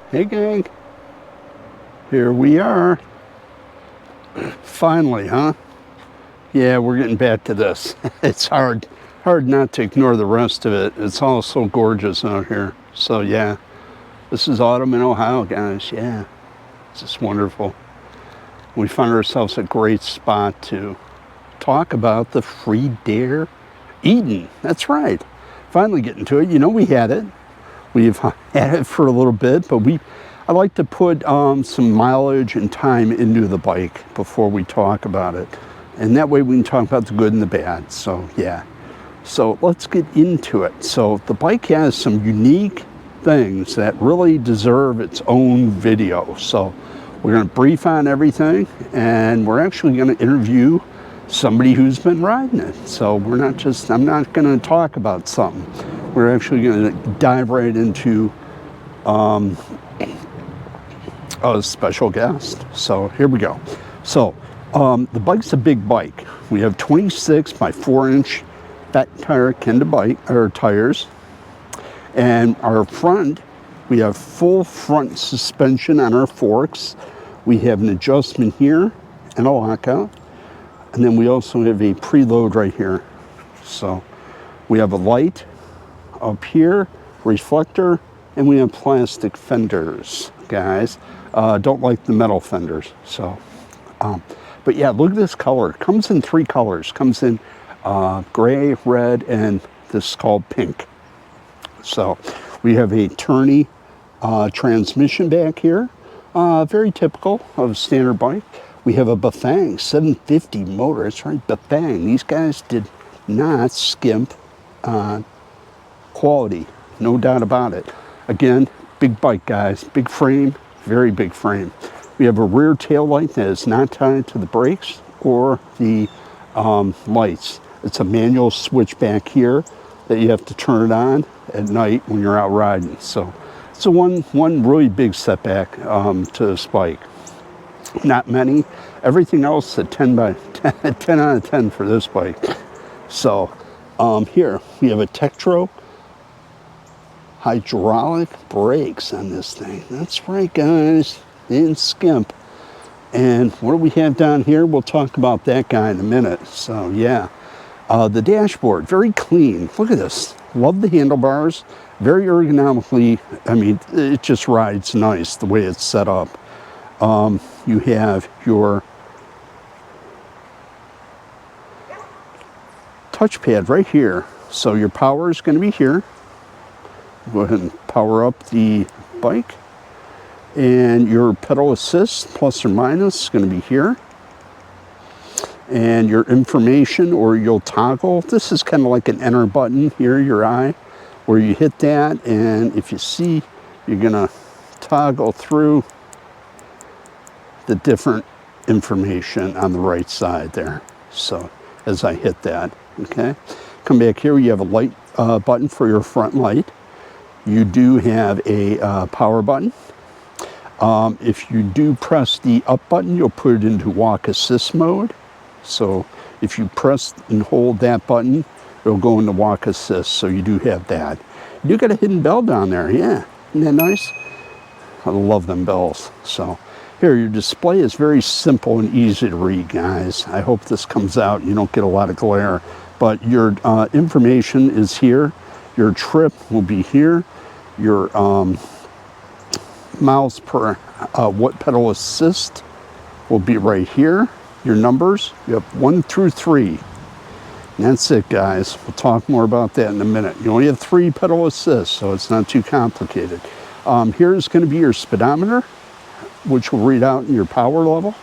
Hey gang, here we are. Finally, huh? Yeah, we're getting back to this. It's hard not to ignore the rest of it. It's all so gorgeous out here. So yeah, this is autumn in Ohio, guys. Yeah, it's just wonderful. We found ourselves a great spot to talk about the Freedare Eden. That's right. Finally getting to it. You know, we had it. We've had it for a little bit, but I like to put some mileage and time into the bike before we talk about it. And that way we can talk about the good and the bad. So yeah, so let's get into it. So the bike has some unique things that really deserve its own video. So we're going to brief on everything, and we're actually going to interview somebody who's been riding it. So we're not just, I'm not going to talk about something. We're actually going to dive right into a special guest. So here we go. So the bike's a big bike. We have 26 by 4-inch fat tire Kenda bike or tires, and our front, we have full front suspension on our forks. We have an adjustment here and a lockout, and then we also have a preload right here. So we have a light up here, reflector, and we have plastic fenders, guys. Don't like the metal fenders. So, but yeah, look at this color. It comes in 3 colors. Comes in gray, red, and this is called pink. So we have a tourney transmission back here. Very typical of a standard bike. We have a Bafang 750 motor. That's right, Bafang. These guys did not skimp on quality, no doubt about it. Again, big bike, guys, big frame, very big frame. We have a rear tail light that is not tied to the brakes or the lights. It's a manual switch back here that you have to turn it on at night when you're out riding. So it's a one really big setback to this bike. Not many. Everything else at 10 by 10, 10 out of 10 for this bike. So here we have a Tektro hydraulic brakes on this thing. That's right, guys. They didn't skimp. And what do we have down here? We'll talk about that guy in a minute. So yeah, the dashboard, very clean. Look at this. Love the handlebars. Very ergonomically. I mean, it just rides nice the way it's set up. You have your touchpad right here. So your power is going to be here. Go ahead and power up the bike, and your pedal assist plus or minus is going to be here, and your information, or you'll toggle. This is kind of like an enter button here, your eye, where you hit that, and if you see, you're going to toggle through the different information on the right side there. So as I hit that, okay, come back here, you have a light button for your front light. You do have a power button. If you do press the up button, you'll put it into walk assist mode. So if you press and hold that button, it'll go into walk assist. So you do have that. You do got a hidden bell down there. Yeah, isn't that nice? I love them bells. So here, your display is very simple and easy to read, guys. I hope this comes out. You don't get a lot of glare. But your information is here. Your trip will be here. Your miles per what pedal assist will be right here. Your numbers, you have 1 through 3. And that's it, guys. We'll talk more about that in a minute. You only have 3 pedal assists, so it's not too complicated. Here's going to be your speedometer, which will read out your power level.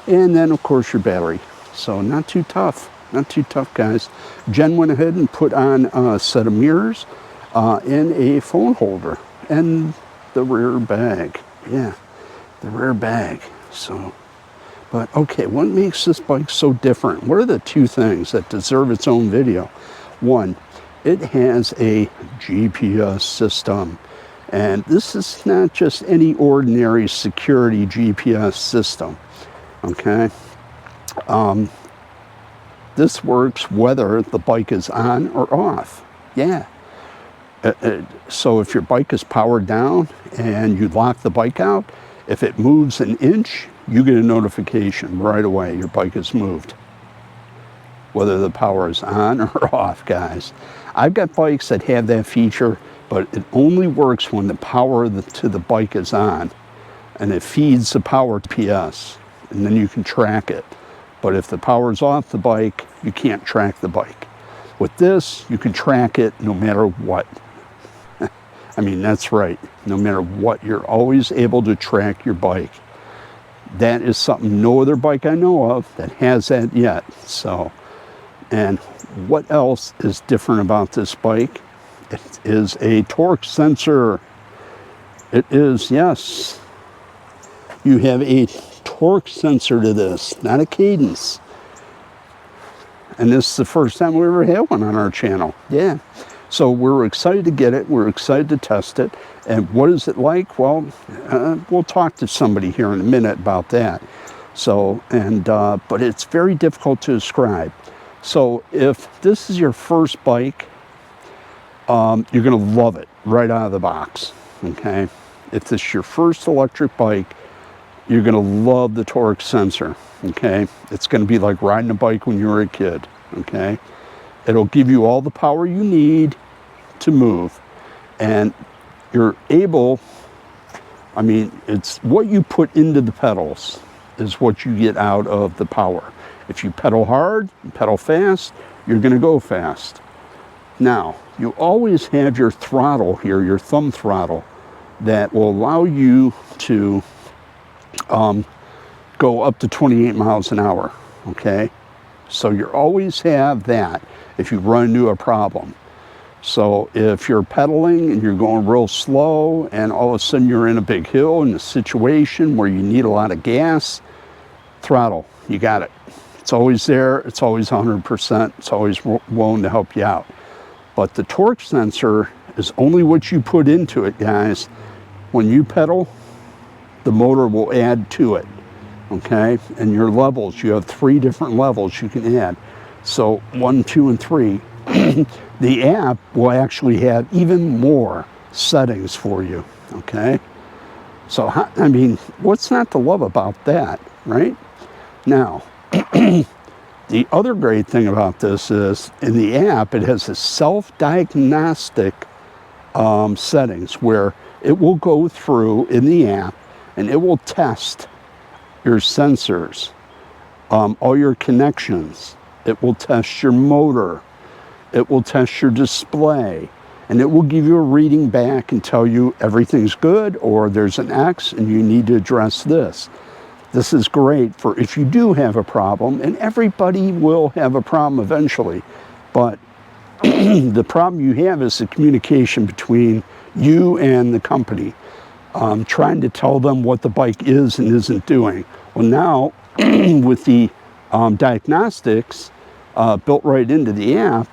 And then, of course, your battery. So not too tough. Not too tough, guys. Jen went ahead and put on a set of mirrors and a phone holder and the rear bag. Yeah, the rear bag. So, but okay, what makes this bike so different? What are the 2 things that deserve its own video? 1, it has a GPS system. And this is not just any ordinary security GPS system, okay? This works whether the bike is on or off. Yeah. So if your bike is powered down and you lock the bike out, if it moves an inch, you get a notification right away. Your bike is moved, whether the power is on or off, guys. I've got bikes that have that feature, but it only works when the power to the bike is on, and it feeds the power to PS, and then you can track it. But if the power is off the bike, you can't track the bike. With this, you can track it no matter what. I mean, that's right. No matter what, you're always able to track your bike. That is something no other bike I know of that has that yet. So, and what else is different about this bike? It is a torque sensor. It is, yes. You have a torque sensor to this, not a cadence. And this is the first time we ever had one on our channel. Yeah. So we're excited to get it. We're excited to test it. And what is it like? Well, we'll talk to somebody here in a minute about that. So, but it's very difficult to describe. So if this is your first bike, you're going to love it right out of the box. Okay. If this is your first electric bike, you're going to love the torque sensor. Okay. It's going to be like riding a bike when you were a kid. Okay. It'll give you all the power you need to move. And you're able, I mean, it's what you put into the pedals is what you get out of the power. If you pedal hard, pedal fast, you're going to go fast. Now, you always have your throttle here, your thumb throttle, that will allow you to go up to 28 miles an hour, okay? So you always have that if you run into a problem. So if you're pedaling and you're going real slow and all of a sudden you're in a big hill in a situation where you need a lot of gas, throttle, you got it. It's always there, it's always 100%, it's always willing to help you out. But the torque sensor is only what you put into it, guys. When you pedal, the motor will add to it, okay? And your levels, you have 3 different levels you can add. So 1, 2, and 3. The app will actually have even more settings for you, okay? So, I mean, what's not to love about that, right? Now, the other great thing about this is in the app, it has a self-diagnostic settings where it will go through in the app and it will test your sensors, all your connections. It will test your motor. It will test your display. And it will give you a reading back and tell you everything's good or there's an X and you need to address this. This is great for if you do have a problem, and everybody will have a problem eventually. But the problem you have is the communication between you and the company, trying to tell them what the bike is and isn't doing. Well, now with the diagnostics built right into the app,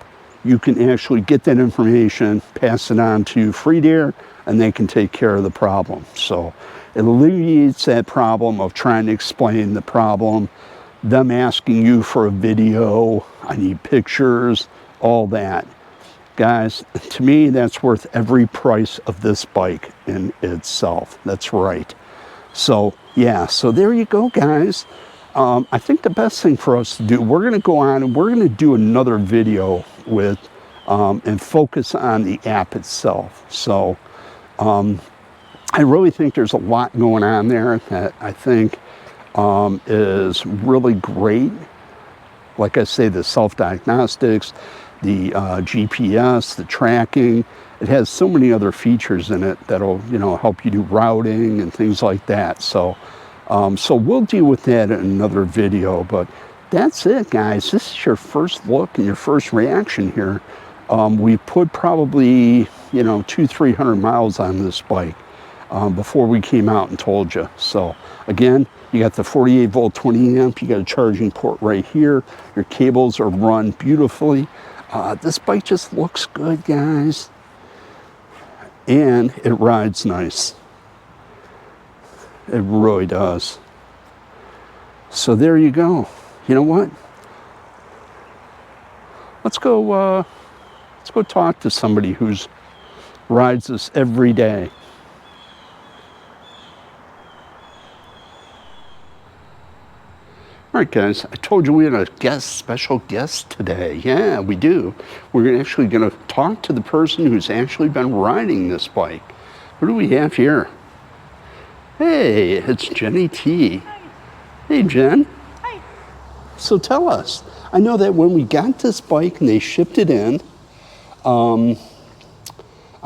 you can actually get that information, pass it on to Freedare, and they can take care of the problem. So it alleviates that problem of trying to explain the problem, them asking you for a video, I need pictures, all that. Guys, to me, that's worth every price of this bike in itself. That's right. So, yeah, so there you go, guys. I think the best thing for us to do, we're going to go on and we're going to do another video with and focus on the app itself. So I really think there's a lot going on there that I think is really great. Like I say, the self-diagnostics, the GPS, the tracking. It has so many other features in it that'll, you know, help you do routing and things like that. So so we'll deal with that in another video, but that's it, guys. This is your first look and your first reaction here. We put probably, you know, 200-300 miles on this bike before we came out and told you. So again, you got the 48 volt 20 amp, you got a charging port right here. Your cables are run beautifully. This bike just looks good, guys. And it rides nice. It really does. So there you go. You know what? Let's go talk to somebody who's rides this every day. All right, guys, I told you we had a special guest today. Yeah, we do. We're actually going to talk to the person who's actually been riding this bike. Who do we have here? Hey, it's JerryT. Hi. Hey, Jen. Hi. So tell us, I know that when we got this bike and they shipped it in, I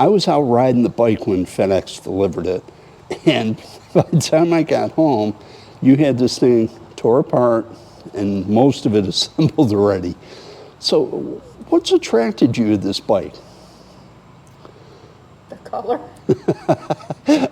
was out riding the bike when FedEx delivered it. And by the time I got home, you had this thing tore apart and most of it assembled already. So what's attracted you to this bike? The color.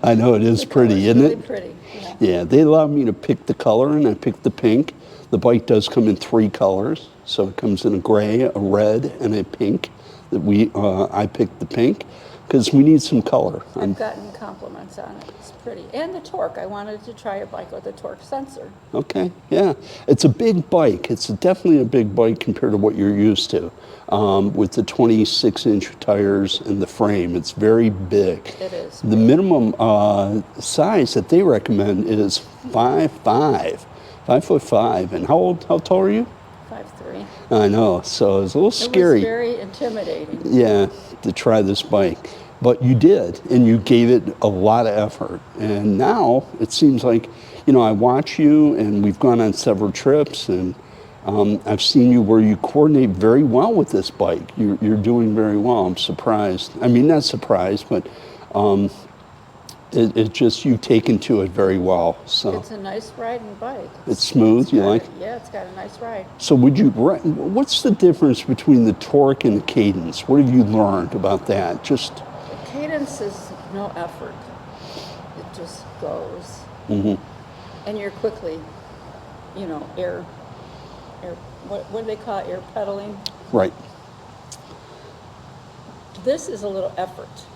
I know it is pretty, isn't really it? Pretty. Yeah. Yeah, they allowed me to pick the color and I picked the pink. The bike does come in 3 colors. So it comes in a gray, a red, and a pink. I picked the pink because we need some color. I've gotten compliments on it. It's pretty. And the torque. I wanted to try a bike with a torque sensor. Okay, yeah. It's a big bike. It's definitely a big bike compared to what you're used to. With the 26-inch tires and the frame, it's very big. It is. The minimum size that they recommend is 5'5". And how tall are you? 5'3". I know, so it's a little scary. It was very intimidating. Yeah, to try this bike. But you did, and you gave it a lot of effort. And now it seems like, you know, I watch you, and we've gone on several trips, and I've seen you where you coordinate very well with this bike. You're doing very well. I'm surprised. I mean, not surprised, but it's just you've taken to it very well. So it's a nice riding bike. It's smooth. You like? Yeah, it's got a nice ride. So what's the difference between the torque and the cadence? What have you learned about that? The cadence is no effort. It just goes. Mm-hmm. And you're quickly, you know, what do they call it? Air pedaling? Right. This is a little effort.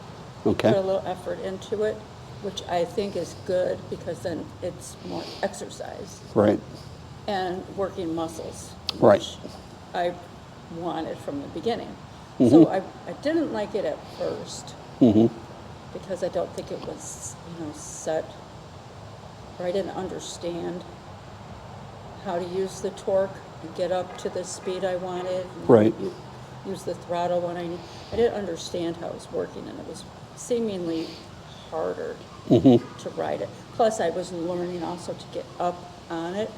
Okay. Put a little effort into it, which I think is good because then it's more exercise. Right. And working muscles. Right. Which I wanted from the beginning. Mm-hmm. So I didn't like it at first. Mm-hmm. Because I don't think it was, you know, set, or I didn't understand how to use the torque and get up to the speed I wanted. Right. Use the throttle when I need. I didn't understand how it was working, and it was seemingly harder to ride it. Plus, I was learning also to get up on it,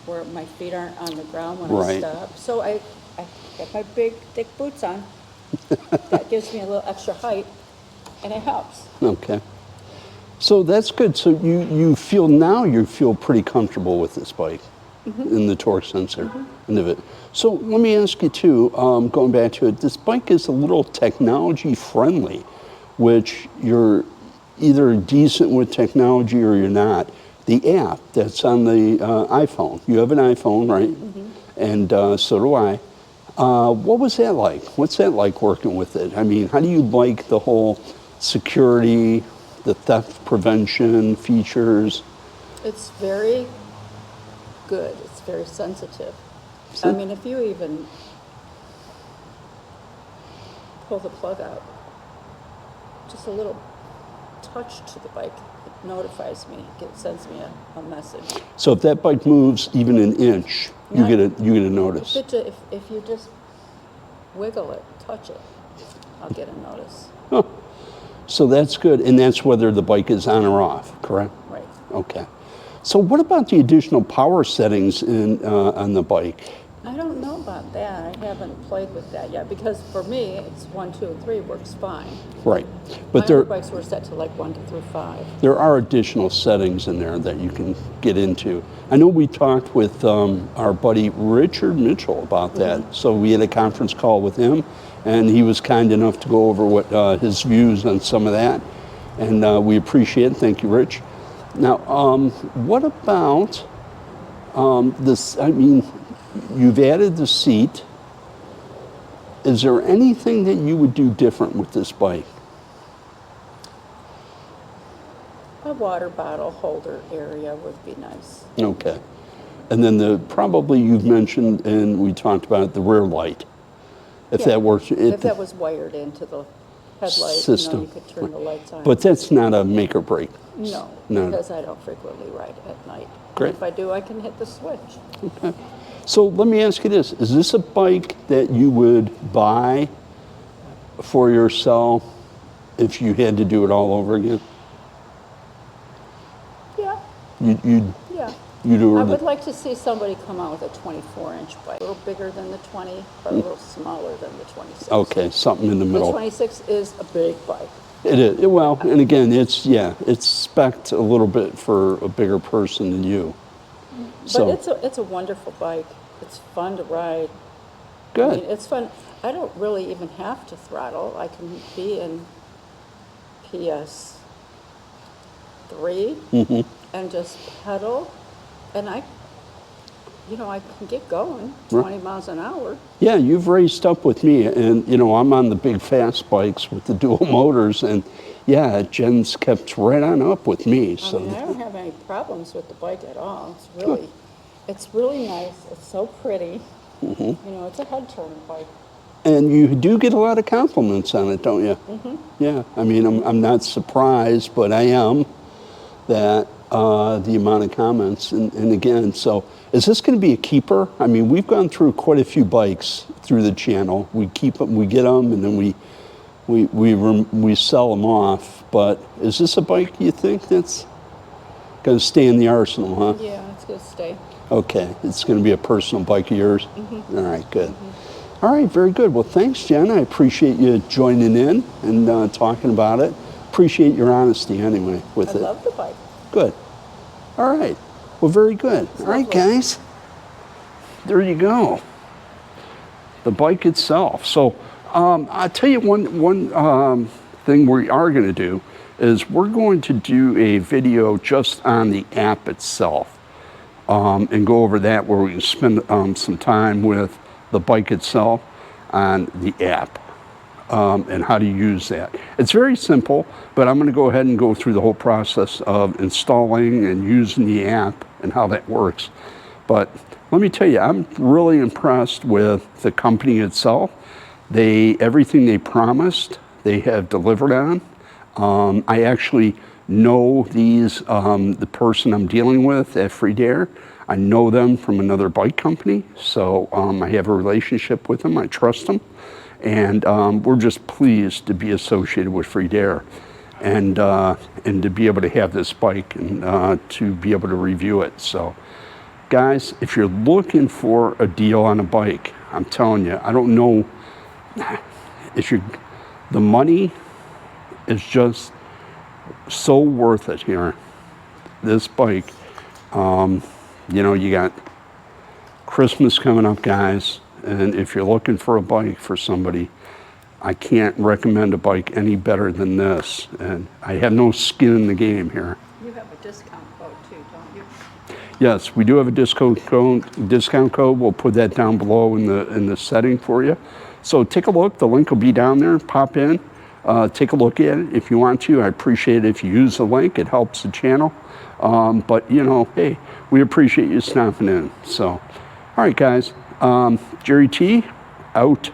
where my feet aren't on the ground when I stop. So I got my big, thick boots on. That gives me a little extra height. And it helps. Okay. So that's good. So you feel pretty comfortable with this bike in the torque sensor end of it. So let me ask you too, going back to it, this bike is a little technology friendly, which you're either decent with technology or you're not. The app that's on the iPhone, you have an iPhone, right? And so do I. What was that like? What's that like working with it? I mean, how do you like the whole security, the theft prevention features? It's very good. It's very sensitive. I mean, if you even pull the plug out, just a little touch to the bike, it notifies me. It sends me a message. So if that bike moves even an inch, you get a notice. If you just wiggle it, touch it, I'll get a notice. Huh. So that's good, and that's whether the bike is on or off, correct? Right. Okay. So what about the additional power settings on the bike? I don't know about that. I haven't played with that yet because for me, it's 1, 2, and 3 works fine. Right, My but other bikes were set to like 1 through 5. there are additional settings in there that you can get into. I know we talked with our buddy Richard Mitchell about that. So we had a conference call with him, and he was kind enough to go over what his views on some of that, and we appreciate it. Thank you, Rich. Now, what about this? I mean, you've added the seat. Is there anything that you would do different with this bike? A water bottle holder area would be nice. Okay. And then probably you've mentioned, and we talked about the rear light. If that works. If that was wired into the headlight, you know, system. you could turn the lights on. But that's not a make or break. No, No. because I don't frequently ride at night. Great. And if I do, I can hit the switch. Okay. So let me ask you this. Is this a bike that you would buy for yourself if you had to do it all over again? Yeah, You'd yeah. do I it? would like to see somebody come out with a 24-inch bike, a little bigger than the 20, but a little smaller than the 26. Okay, something in the The middle. 26 is a big bike. It is. Well, and again, it's spec'd a little bit for a bigger person than you. But it's a wonderful bike. It's fun to ride. Good. I mean, it's fun. I don't really even have to throttle. I can be in PS3 and just pedal, and I can get going 20 miles an hour. Yeah, you've raced up with me, and I'm on the big fast bikes with the dual motors, and yeah, Jen's kept right on up with me. So I mean, I don't have any problems with the bike at all. It's really nice. It's so pretty. You know, it's a head-turning bike. And you do get a lot of compliments on it, don't you? Yeah, I mean, I'm not surprised, but I am that the amount of comments, and again, so is this going to be a keeper? I mean, we've gone through quite a few bikes through the channel. We keep them, we get them, and then we sell them off. But is this a bike you think that's going to stay in the arsenal, huh? Yeah, it's going to stay. Okay, it's going to be a personal bike of yours? All right, good. All right, very good. Well, thanks, Jen. I appreciate you joining in and talking about it. Appreciate your honesty anyway with it. I love the bike. Good. All right. Well, very good. All right, guys. There you go. The bike itself. So I'll tell you one thing we are going to do is we're going to do a video just on the app itself. And go over that where we can spend some time with the bike itself on the app and how to use that. It's very simple, but I'm going to go ahead and go through the whole process of installing and using the app and how that works. But let me tell you, I'm really impressed with the company itself. Everything they promised, they have delivered on. I actually know the person I'm dealing with at Freedare. I know them from another bike company, so I have a relationship with them. I trust them, and we're just pleased to be associated with Freedare, and to be able to have this bike and to be able to review it. So, guys, if you're looking for a deal on a bike, I'm telling you, I don't know if the money is just so worth it here. This bike, you got Christmas coming up, guys, and if you're looking for a bike for somebody, I can't recommend a bike any better than this. And I have no skin in the game here. You have a discount code too, don't you? Yes, we do have a discount code. We'll put that down below in the setting for you. So take a look. The link will be down there. Pop in. Take a look at it if you want to. I appreciate it if you use the link. It helps the channel. But, hey, we appreciate you stopping in. So, all right, guys. JerryT, out.